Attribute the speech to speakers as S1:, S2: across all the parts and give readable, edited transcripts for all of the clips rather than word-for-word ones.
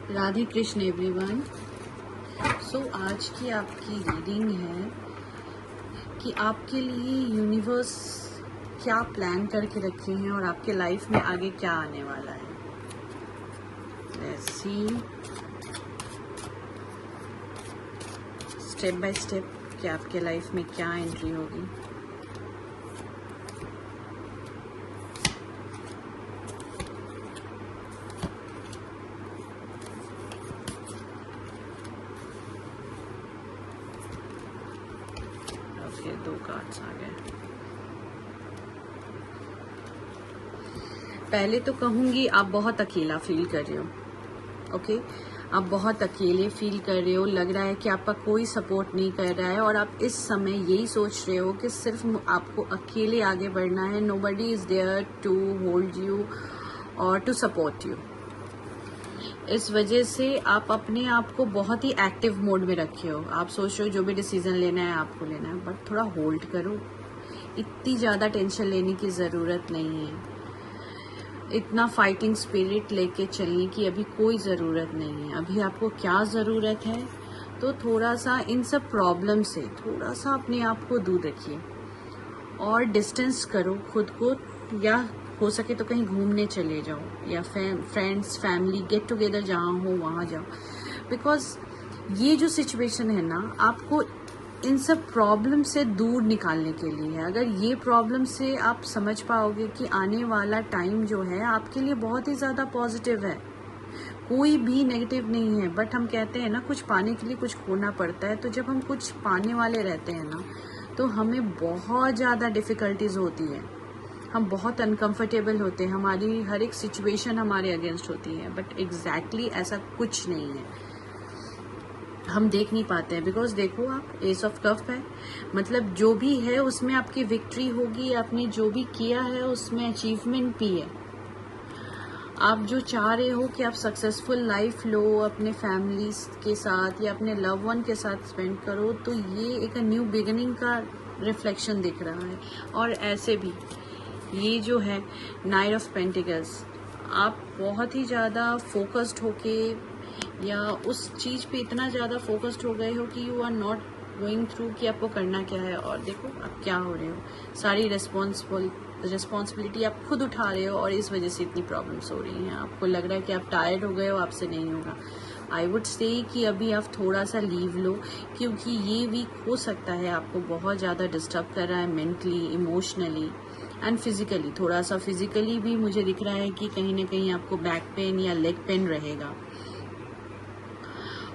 S1: Radhe Krishna everyone. सो आज की आपकी रीडिंग है कि आपके लिए यूनिवर्स क्या प्लान करके रखे हैं और आपके लाइफ में आगे क्या आने वाला है। Let's see step by step कि आपके लाइफ में क्या एंट्री होगी। ओके, 2 कार्ड्स आ गए। पहले तो कहूंगी आप बहुत अकेला फील कर रहे हो। ओके, आप बहुत अकेले फील कर रहे हो। लग रहा है कि आपका कोई सपोर्ट नहीं कर रहा है और आप इस समय यही सोच रहे हो कि सिर्फ आपको अकेले आगे बढ़ना है। Nobody is there to hold you और टू सपोर्ट यू। इस वजह से आप अपने आप को बहुत ही एक्टिव मोड में रखे हो। आप सोच रहे हो जो भी डिसीजन लेना है आपको लेना है, बट थोड़ा होल्ड करो। इतनी ज़्यादा टेंशन लेने की ज़रूरत नहीं है। इतना फाइटिंग स्पिरिट लेके चलने की अभी कोई ज़रूरत नहीं है। अभी आपको क्या ज़रूरत है, तो थोड़ा सा इन सब प्रॉब्लम से थोड़ा सा अपने आप को दूर रखिए और डिस्टेंस करो खुद को, या हो सके तो कहीं घूमने चले जाओ, या फ्रेंड्स फैमिली गेट टुगेदर जहाँ हो वहाँ जाओ। बिकॉज ये जो सिचुएशन है ना, आपको इन सब प्रॉब्लम से दूर निकालने के लिए है। अगर ये प्रॉब्लम से आप समझ पाओगे कि आने वाला टाइम जो है आपके लिए बहुत ही ज़्यादा पॉजिटिव है, कोई भी नेगेटिव नहीं है। बट हम कहते हैं ना, कुछ पाने के लिए कुछ खोना पड़ता है। तो जब हम कुछ पाने वाले रहते हैं ना, तो हमें बहुत ज़्यादा डिफ़िकल्टीज होती है, हम बहुत अनकंफर्टेबल होते हैं, हमारी हर एक सिचुएशन हमारे अगेंस्ट होती है। बट एग्जैक्टली ऐसा कुछ नहीं है, हम देख नहीं पाते हैं। बिकॉज देखो, आप एस ऑफ कप है, मतलब जो भी है उसमें आपकी विक्ट्री होगी। आपने जो भी किया है उसमें अचीवमेंट भी है। आप जो चाह रहे हो कि आप सक्सेसफुल लाइफ लो, अपने फैमिली के साथ या अपने लव वन के साथ स्पेंड करो, तो ये एक न्यू बिगिनिंग का रिफ्लेक्शन दिख रहा है। और ऐसे भी ये जो है नाइट ऑफ पेंटिकल्स, आप बहुत ही ज़्यादा फोकस्ड होके या उस चीज़ पे इतना ज़्यादा फोकस्ड हो गए हो कि you are not going through कि आपको करना क्या है। और देखो आप क्या हो रहे हो, सारी रिस्पॉन्सिबिलिटी आप खुद उठा रहे हो और इस वजह से इतनी प्रॉब्लम्स हो रही हैं। आपको लग रहा है कि आप टायर्ड हो गए हो, आपसे नहीं होगा। आई वुड से कि अभी आप थोड़ा सा लीव लो, क्योंकि ये वीक हो सकता है आपको बहुत ज़्यादा डिस्टर्ब कर रहा है मेंटली, इमोशनली एंड फिजिकली। थोड़ा सा फिजिकली भी मुझे दिख रहा है कि कहीं ना कहीं आपको बैक पेन या लेग पेन रहेगा।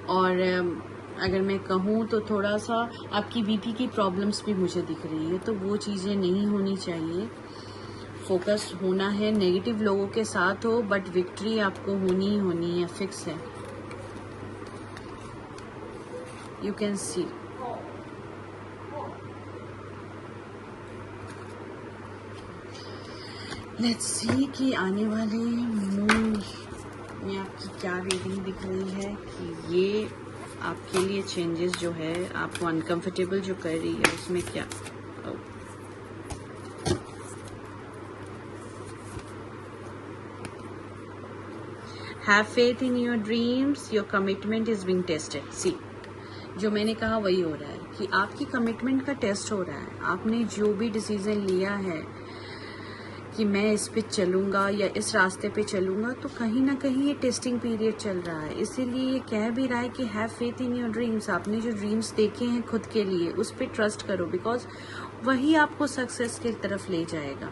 S1: और अगर मैं कहूँ तो थोड़ा सा आपकी बीपी की प्रॉब्लम्स भी मुझे दिख रही है, तो वो चीज़ें नहीं होनी चाहिए। फोकस होना है, नेगेटिव लोगों के साथ हो, बट विक्ट्री आपको होनी ही होनी है, फिक्स है। You can see let's see कि आने वाले मून में आपकी क्या रीडिंग दिख रही है कि ये आपके लिए चेंजेस जो है, आपको अनकंफर्टेबल जो कर रही है उसमें क्या। Have faith in your dreams, your commitment is being tested. See, जो मैंने कहा वही हो रहा है कि आपकी कमिटमेंट का टेस्ट हो रहा है। आपने जो भी डिसीजन लिया है कि मैं इस पे चलूँगा या इस रास्ते पे चलूँगा, तो कहीं ना कहीं ये टेस्टिंग पीरियड चल रहा है। इसीलिए ये कह भी रहा है कि have faith in your dreams. आपने जो ड्रीम्स देखे हैं खुद के लिए, उस पर ट्रस्ट करो, बिकॉज वही आपको सक्सेस की तरफ ले जाएगा।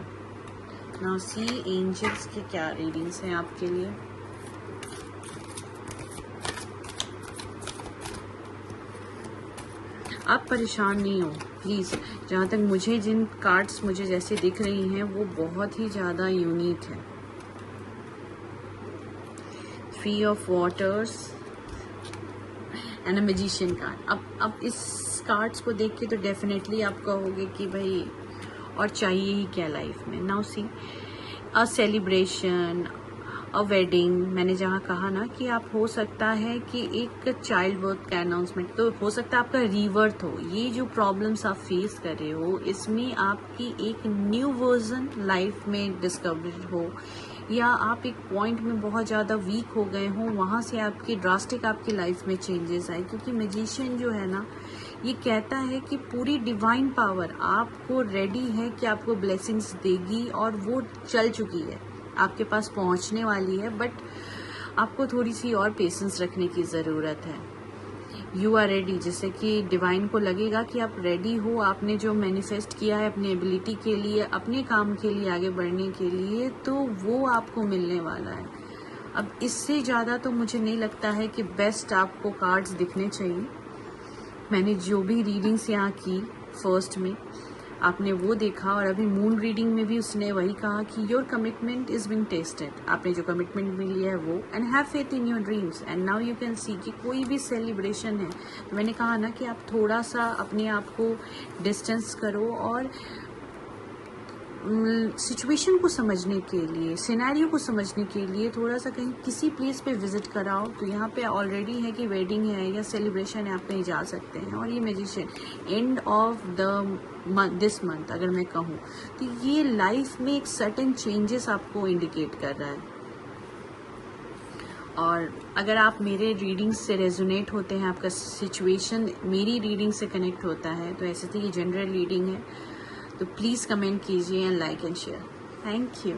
S1: नाउ सी एंजल्स के क्या रीडिंग्स हैं आपके लिए। आप परेशान नहीं हो प्लीज़। जहाँ तक मुझे जिन कार्ड्स मुझे जैसे दिख रही हैं वो बहुत ही ज़्यादा यूनिक है। 3 of waters and a magician card. अब इस कार्ड्स को देख के तो डेफिनेटली आप कहोगे कि भाई और चाहिए ही क्या लाइफ में। Now see a celebration, a wedding. मैंने जहाँ कहा ना कि आप हो सकता है कि एक चाइल्ड बर्थ का अनाउंसमेंट, तो हो सकता है आपका रीबर्थ हो। ये जो प्रॉब्लम्स आप फेस कर रहे हो, इसमें आपकी एक न्यू वर्जन लाइफ में डिस्कवर हो, या आप एक पॉइंट में बहुत ज़्यादा वीक हो गए हों, वहाँ से आपकी ड्रास्टिक आपकी लाइफ में चेंजेस आए। क्योंकि मैजिशियन जो है ना, ये कहता है कि पूरी डिवाइन पावर आपको रेडी है कि आपको ब्लेसिंग्स देगी, और वो चल चुकी है, आपके पास पहुँचने वाली है। बट आपको थोड़ी सी और पेशेंस रखने की ज़रूरत है। यू आर रेडी, जैसे कि डिवाइन को लगेगा कि आप रेडी हो, आपने जो मैनिफेस्ट किया है अपनी एबिलिटी के लिए, अपने काम के लिए, आगे बढ़ने के लिए, तो वो आपको मिलने वाला है। अब इससे ज़्यादा तो मुझे नहीं लगता है कि बेस्ट आपको कार्ड्स दिखने चाहिए। मैंने जो भी रीडिंग्स यहाँ की फर्स्ट में, आपने वो देखा, और अभी मून रीडिंग में भी उसने वही कहा कि your commitment is being tested. आपने जो कमिटमेंट भी लिया है वो, and have faith in your dreams, and now you can see कि कोई भी सेलिब्रेशन है, तो मैंने कहा ना कि आप थोड़ा सा अपने आप को डिस्टेंस करो, और सिचुएशन को समझने के लिए, सिनेरियो को समझने के लिए थोड़ा सा कहीं किसी प्लेस पे विजिट कराओ। तो यहाँ पे ऑलरेडी है कि वेडिंग है या सेलिब्रेशन है, आप कहीं जा सकते हैं। और ये magician end of the this month अगर मैं कहूँ, तो ये लाइफ में एक सर्टेन चेंजेस आपको इंडिकेट कर रहा है। और अगर आप मेरे रीडिंग से रेजोनेट होते हैं, आपका सिचुएशन मेरी रीडिंग से कनेक्ट होता है, तो ऐसे तो ये जनरल रीडिंग है, तो प्लीज़ कमेंट कीजिए and like and share. Thank you.